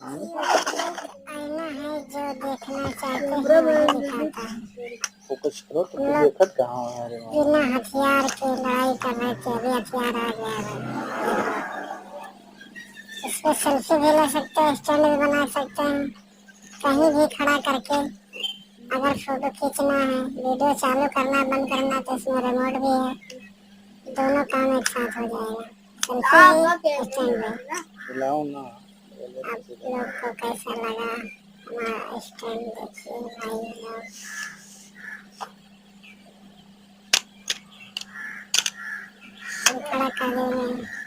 आईना है जो देखना चाहते हैं वही दिखाता है। फोकस करो तो हम लोग देखत कहाँ है रे माँ। बिना हथियार के लड़ाई कर रहे थे, अभी हथियार आ गया है। इसमें सेल्फी भी ले सकते हैं, स्टैंड भी बना सकते हैं, कहीं भी खड़ा करके। अगर फोटो खींचना है, वीडियो चालू करना बंद करना तो इसमें रिमोट भी है, दोनों काम एक साथ हो जाएगा, सेल्फी भी स्टैंड भी। मिलाओ ना। आप लोग को कैसा लगा हमारा स्टैंड? देखिए भाई लोग, खड़ा कर देंगे।